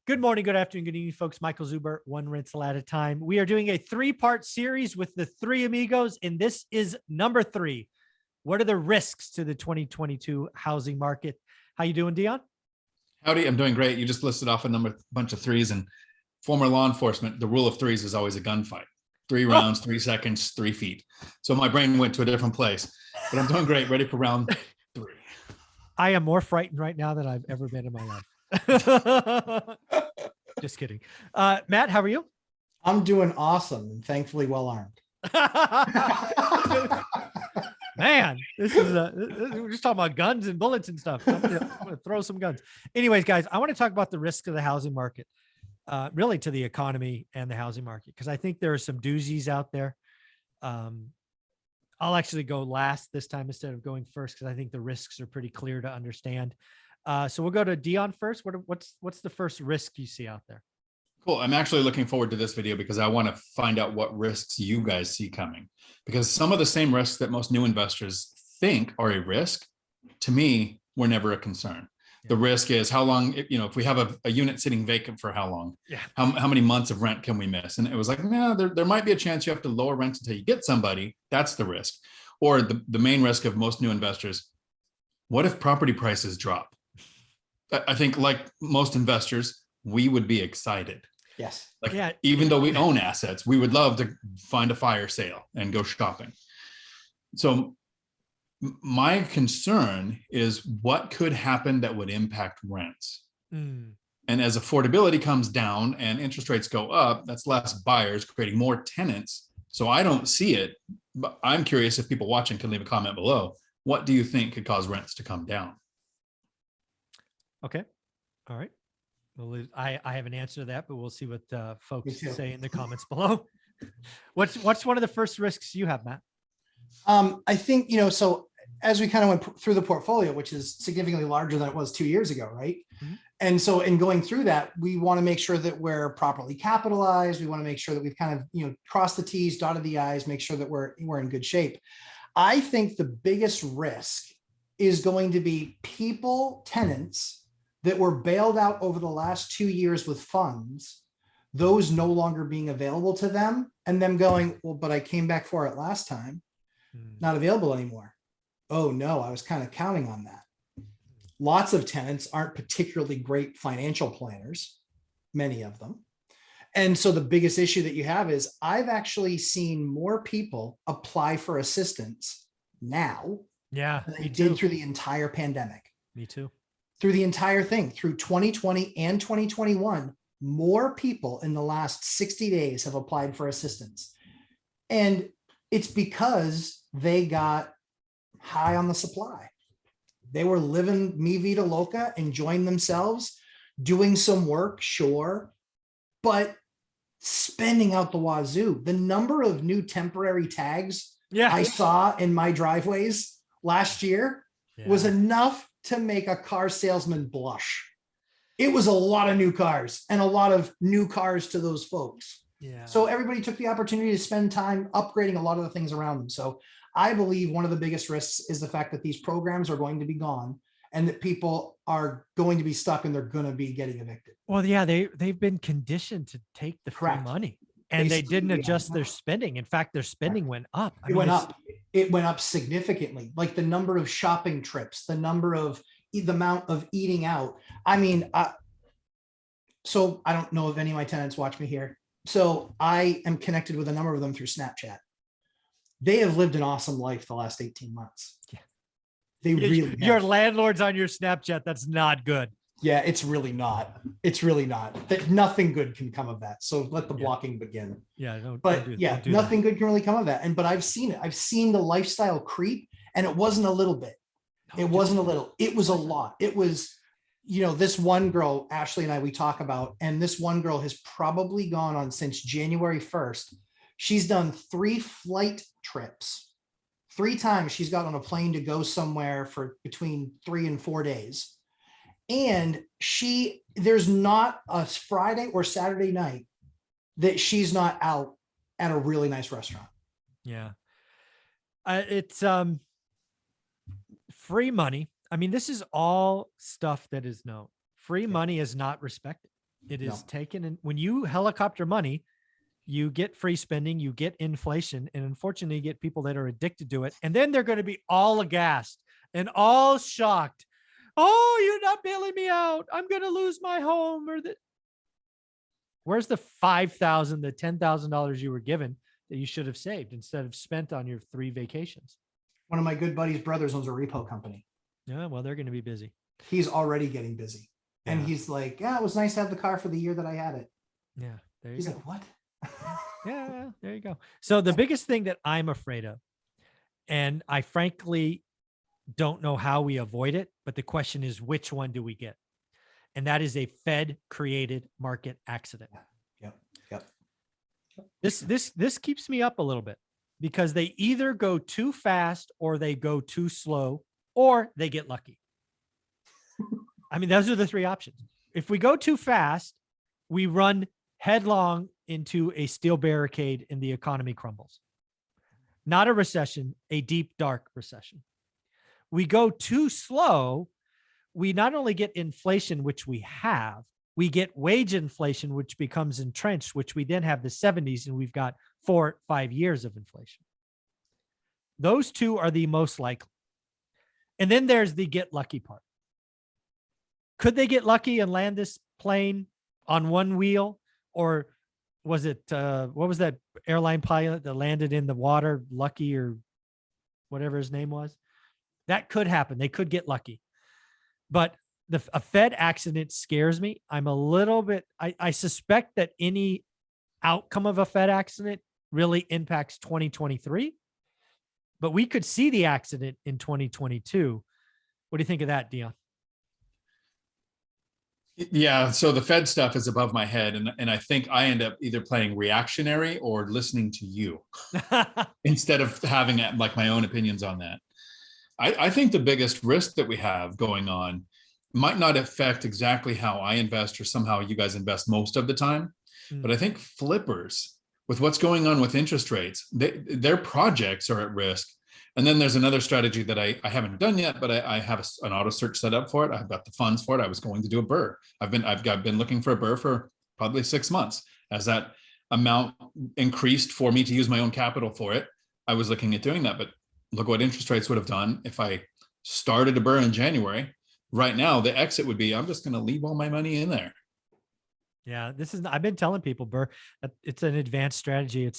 Good morning, good afternoon, good evening, folks. Michael Zuber, one rental at a time. We are doing a three-part series with the three amigos, and this is number 3. What are the risks to the 2022 housing market? How you doing, Dion? Howdy, I'm doing great. You just listed off a bunch of threes, and former law enforcement, the rule of threes is always a gunfight. 3 rounds, 3 seconds, 3 feet. So my brain went to a different place, but I'm doing great. Ready for round 3. I am more frightened right now than I've ever been in my life. Just kidding. Matt, how are you? I'm doing awesome and thankfully well armed. Man, this is we're just talking about guns and bullets and stuff. I'm gonna throw some guns. Anyways, guys, I want to talk about the risk of the housing market, really to the economy and the housing market, because I think there are some doozies out there. I'll actually go last this time instead of going first, because I think the risks are pretty clear to understand. So we'll go to Dion first. What's the first risk you see out there? Cool. I'm actually looking forward to this video because I want to find out what risks you guys see coming. Because some of the same risks that most new investors think are a risk, to me, were never a concern. Yeah. The risk is how long, if we have a unit sitting vacant for how long, yeah, how many months of rent can we miss? And it was like, no, there might be a chance you have to lower rent until you get somebody. That's the risk. Or the main risk of most new investors, what if property prices drop? I think like most investors, we would be excited. Yes. Like, yeah, even though we own assets, we would love to find a fire sale and go shopping. So my concern is what could happen that would impact rents. And as affordability comes down and interest rates go up, that's less buyers creating more tenants. So I don't see it, but I'm curious if people watching can leave a comment below. What do you think could cause rents to come down? Okay. All right. Well, I have an answer to that, but we'll see what folks say in the comments below. What's one of the first risks you have, Matt? I think, so as we kind of went through the portfolio, which is significantly larger than it was 2 years ago, right? Mm-hmm. And so in going through that, we want to make sure that we're properly capitalized. We want to make sure that we've kind of, crossed the T's, dotted the I's, make sure that we're in good shape. I think the biggest risk is going to be tenants that were bailed out over the last 2 years with funds, those no longer being available to them, and them going, well, but I came back for it last time, not available anymore. Oh no, I was kind of counting on that. Lots of tenants aren't particularly great financial planners, many of them. And so the biggest issue that you have is I've actually seen more people apply for assistance now than they did through the entire pandemic. Me too. Through the entire thing, through 2020 and 2021, more people in the last 60 days have applied for assistance. And it's because they got high on the supply. They were living mi vida loca, enjoying themselves, doing some work, sure, but spending out the wazoo. The number of new temporary tags I saw in my driveways last year was enough to make a car salesman blush. It was a lot of new cars and a lot of new cars to those folks. Yeah. So everybody took the opportunity to spend time upgrading a lot of the things around them. So I believe one of the biggest risks is the fact that these programs are going to be gone and that people are going to be stuck and they're going to be getting evicted. Well, yeah, they've been conditioned to take the free money and they didn't adjust their spending. In fact, their spending went up. It went up significantly, like the number of shopping trips, the amount of eating out. I mean, so I don't know if any of my tenants watch me here. So I am connected with a number of them through Snapchat. They have lived an awesome life the last 18 months. Yeah. They really have. Your landlord's on your Snapchat. That's not good. Yeah, it's really not. It's really not. That nothing good can come of that. So let the blocking begin. Yeah, nothing good can really come of that. But I've seen it. I've seen the lifestyle creep, and it wasn't a little bit. It wasn't a little. It was a lot. It was, this one girl, Ashley and I, we talk about, and this one girl has probably gone on since January 1st. She's done 3 flight trips. 3 times she's got on a plane to go somewhere for between 3 and 4 days. And there's not a Friday or Saturday night that she's not out at a really nice restaurant. Yeah. It's free money. I mean, this is all stuff that is known. Free money is not respected. It No. is taken in when you helicopter money, you get free spending, you get inflation, and unfortunately you get people that are addicted to it. And then they're going to be all aghast and all shocked. Oh, you're not bailing me out. I'm going to lose my home where's the $5,000, the $10,000 you were given that you should have saved instead of spent on your 3 vacations? One of my good buddy's brothers owns a repo company. Yeah, well, they're going to be busy. He's already getting busy. And Yeah. he's like, yeah, it was nice to have the car for the year that I had it. Yeah, there you He's go. like, what? Yeah, there you go. So the biggest thing that I'm afraid of, and I frankly don't know how we avoid it, but the question is, which one do we get? And that is a Fed created market accident. Yep. This keeps me up a little bit because they either go too fast or they go too slow or they get lucky. I mean, those are the 3 options. If we go too fast, we run headlong into a steel barricade and the economy crumbles. Not a recession, a deep, dark recession. We go too slow, we not only get inflation, which we have, we get wage inflation, which becomes entrenched, which we then have the 70s, and we've got 4 5 years of inflation. Those 2 are the most likely. And then there's the get lucky part. Could they get lucky and land this plane on one wheel? Or was it, what was that airline pilot that landed in the water, Lucky or whatever his name was? That could happen. They could get lucky. But a Fed accident scares me. I'm a little bit, I suspect that any outcome of a Fed accident really impacts 2023, but we could see the accident in 2022. What do you think of that, Dion? Yeah, so the Fed stuff is above my head, and I think I end up either playing reactionary or listening to you instead of having like my own opinions on that. I think the biggest risk that we have going on might not affect exactly how I invest or somehow you guys invest most of the time, but I think flippers, with what's going on with interest rates, their projects are at risk. And then there's another strategy that I haven't done yet, but I have an auto search set up for it. I've got the funds for it. I was going to do a BRRRR. I've been looking for a BRRRR for probably 6 months. As that amount increased for me to use my own capital for it, I was looking at doing that. But look what interest rates would have done if I started a BRRRR in January. Right now, the exit would be, I'm just going to leave all my money in there. Yeah, I've been telling people, Burr, it's an advanced strategy.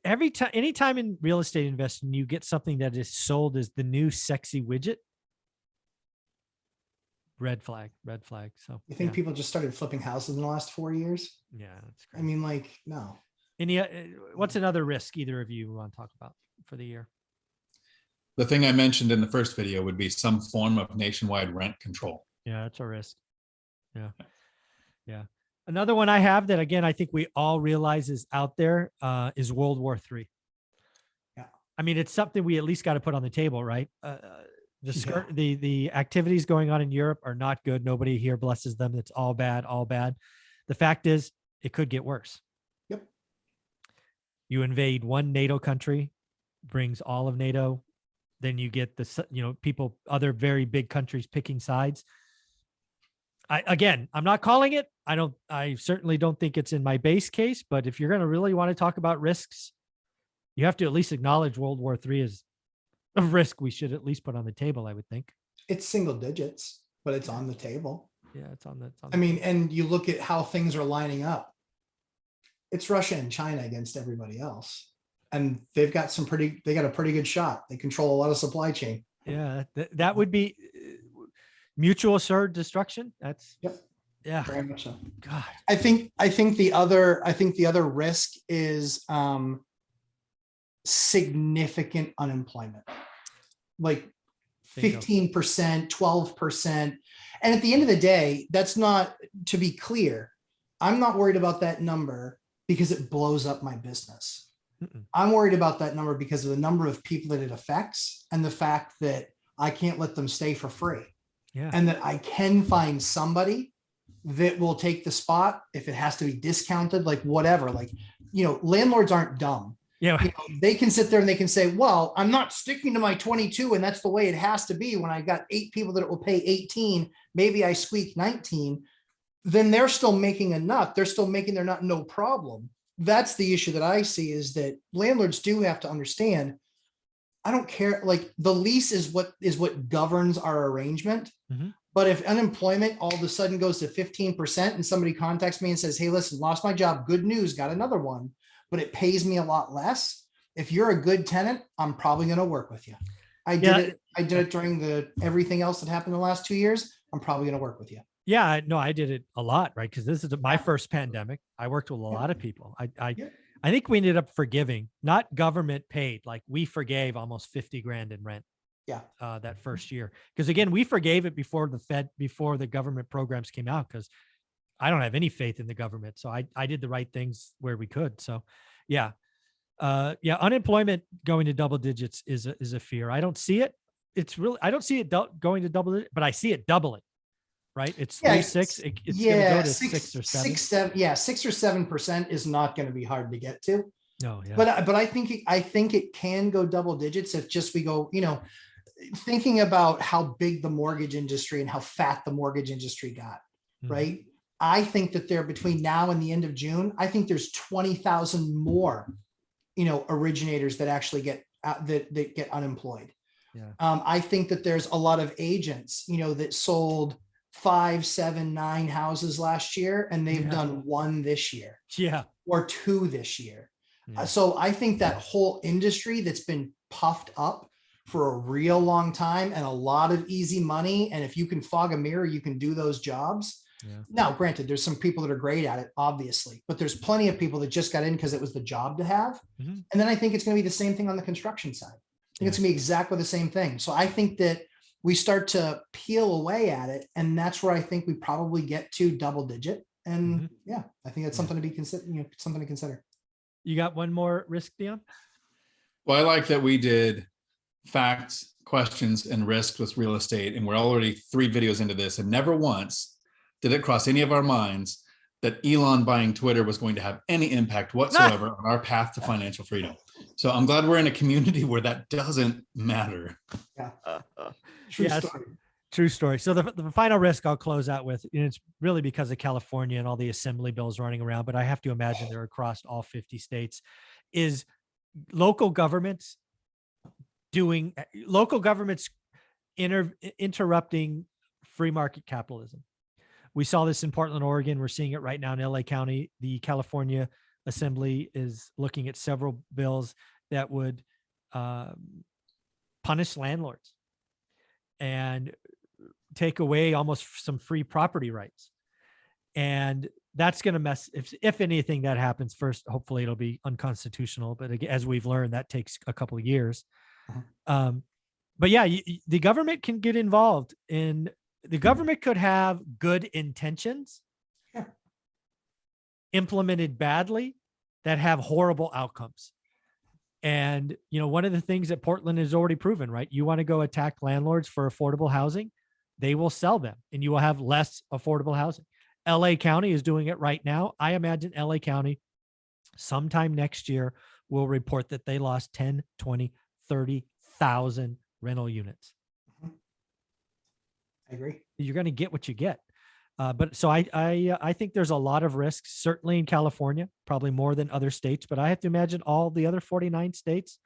Anytime in real estate investing, you get something that is sold as the new sexy widget. Red flag. So you think people just started flipping houses in the last 4 years? Yeah, that's great. I mean, like, no. What's another risk either of you want to talk about for the year? The thing I mentioned in the first video would be some form of nationwide rent control. Yeah, that's a risk. Yeah. Another one I have that, again, I think we all realize is out there is World War III. Yeah. I mean, it's something we at least got to put on the table, right? The activities going on in Europe are not good. Nobody here blesses them. It's all bad. The fact is, it could get worse. Yep. You invade one NATO country, brings all of NATO. Then you get other very big countries picking sides. I'm not calling it. I certainly don't think it's in my base case, but if you're going to really want to talk about risks, you have to at least acknowledge World War III is a risk we should at least put on the table, I would think. It's single digits, but it's on the table. Yeah, it's on the and you look at how things are lining up. It's Russia and China against everybody else. And they've got a pretty good shot. They control a lot of supply chain. Yeah, that would be mutual assured destruction. That's yeah, very much so. God, I think the other risk is significant unemployment, like 15%, 12%. And at the end of the day, that's not, to be clear, I'm not worried about that number because it blows up my business. I'm worried about that number because of the number of people that it affects and the fact that I can't let them stay for free. Yeah. And that I can find somebody that will take the spot if it has to be discounted, like whatever. Like, landlords aren't dumb. Yeah. You know, they can sit there and they can say, well, I'm not sticking to my 22 and that's the way it has to be. When I got 8 people that will pay 18, maybe I squeak 19, then they're still making a nut. They're still making their nut, no problem. That's the issue that I see, is that landlords do have to understand, I don't care, like the lease is what governs our arrangement. Mhm. But if unemployment all of a sudden goes to 15% and somebody contacts me and says, hey, listen, lost my job, good news, got another one, but it pays me a lot less. If you're a good tenant, I'm probably going to work with you. I did it during everything else that happened in the last 2 years. I'm probably going to work with you. Yeah, no, I did it a lot, right? Because this is my first pandemic. I worked with a lot of people. I think we ended up forgiving, not government paid, like we forgave almost 50 grand in rent. Yeah. That first year. Because again, we forgave it before the government programs came out, because I don't have any faith in the government. So I did the right things where we could. So yeah. Unemployment going to double digits is a fear. I don't see it. I don't see it going to double digit, but I see it doubling. Right? It's 3, 6. It's going to go to 6 or 7. 6, 7. Yeah, 6 or 7% is not going to be hard to get to. No, yeah. But I think it can go double digits if just we go, you know, thinking about how big the mortgage industry and how fat the mortgage industry got, right? I think that there, between now and the end of June, I think there's 20,000 more, you know, originators that actually get that get unemployed. Yeah. I think that there's a lot of agents, you know, that sold 5, 7, 9 houses last year, and they've done 1 this year. Yeah. Or 2 this year. Yeah. So I think that whole industry that's been puffed up for a real long time and a lot of easy money. And if you can fog a mirror, you can do those jobs. Yeah. Now, granted, there's some people that are great at it, obviously, but there's plenty of people that just got in because it was the job to have. And then I think it's going to be the same thing on the construction side. I think it's going to be exactly the same thing. So I think that we start to peel away at it. And that's where I think we probably get to double digit. And yeah, I think that's something to be considered, you know, something to consider. You got one more risk, Dion? Well, I like that we did facts, questions, and risks with real estate. And we're already 3 videos into this, and never once did it cross any of our minds that Elon buying Twitter was going to have any impact whatsoever on our path to financial freedom. So I'm glad we're in a community where that doesn't matter. Yeah. True story. So the final risk I'll close out with, and it's really because of California and all the assembly bills running around, but I have to imagine they're across all 50 states, is local governments interrupting free market capitalism. We saw this in Portland, Oregon. We're seeing it right now in LA County. The California Assembly is looking at several bills that would punish landlords and take away almost some free property rights. And that's going to mess, if anything that happens first, hopefully it'll be unconstitutional. But again, as we've learned, that takes a couple of years. But yeah, the government can get involved the government could have good intentions implemented badly that have horrible outcomes. And, you know, one of the things that Portland has already proven, right? You want to go attack landlords for affordable housing, they will sell them and you will have less affordable housing. LA County is doing it right now. I imagine LA County sometime next year will report that they lost 10, 20, 30,000 rental units. I agree. You're going to get what you get. But so I think there's a lot of risks, certainly in California, probably more than other states, but I have to imagine all the other 49 states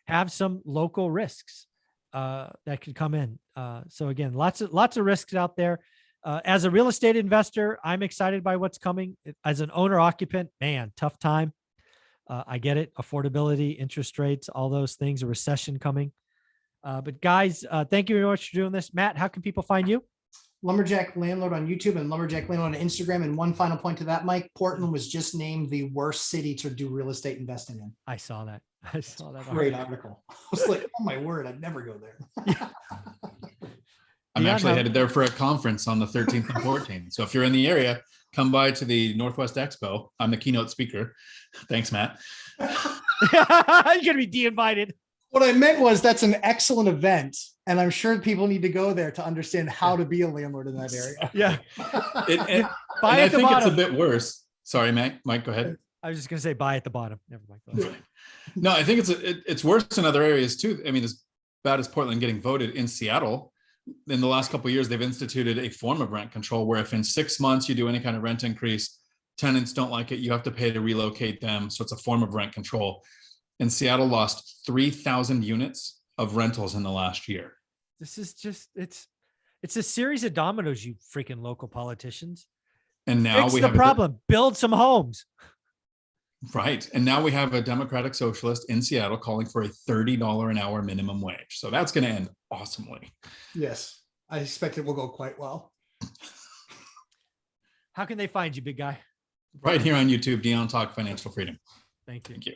have some local risks that could come in. So again, lots of risks out there. As a real estate investor, I'm excited by what's coming. As an owner occupant, man, tough time. I get it. Affordability, interest rates, all those things, a recession coming. But guys, thank you very much for doing this. Matt, how can people find you? Lumberjack Landlord on YouTube and Lumberjack Landlord on Instagram. And one final point to that, Mike, Portland was just named the worst city to do real estate investing in. I saw that. Great article. I was like, oh my word, I'd never go there. I'm actually headed there for a conference on the 13th and 14th. So if you're in the area, come by to the Northwest Expo. I'm the keynote speaker. Thanks, Matt. You're going to be de-invited. What I meant was that's an excellent event. And I'm sure people need to go there to understand how to be a landlord in that area. Yeah. And I think it's a bit worse. Sorry, Mike, go ahead. I was just going to say buy at the bottom. Never mind. Go ahead. No, I think it's worse in other areas too. I mean, as bad as Portland getting voted, in Seattle, in the last couple of years, they've instituted a form of rent control where if in 6 months you do any kind of rent increase, tenants don't like it, you have to pay to relocate them. So it's a form of rent control. And Seattle lost 3,000 units of rentals in the last year. This is just, it's a series of dominoes, you freaking local politicians. And now Fix we the have problem, build some homes. right. And now we have a Democratic socialist in Seattle calling for a $30 an hour minimum wage. So that's going to end awesomely. Yes, I expect it will go quite well. How can they find you, big guy? Right here on YouTube, Dion Talk Financial Freedom. Thank you. Thank you.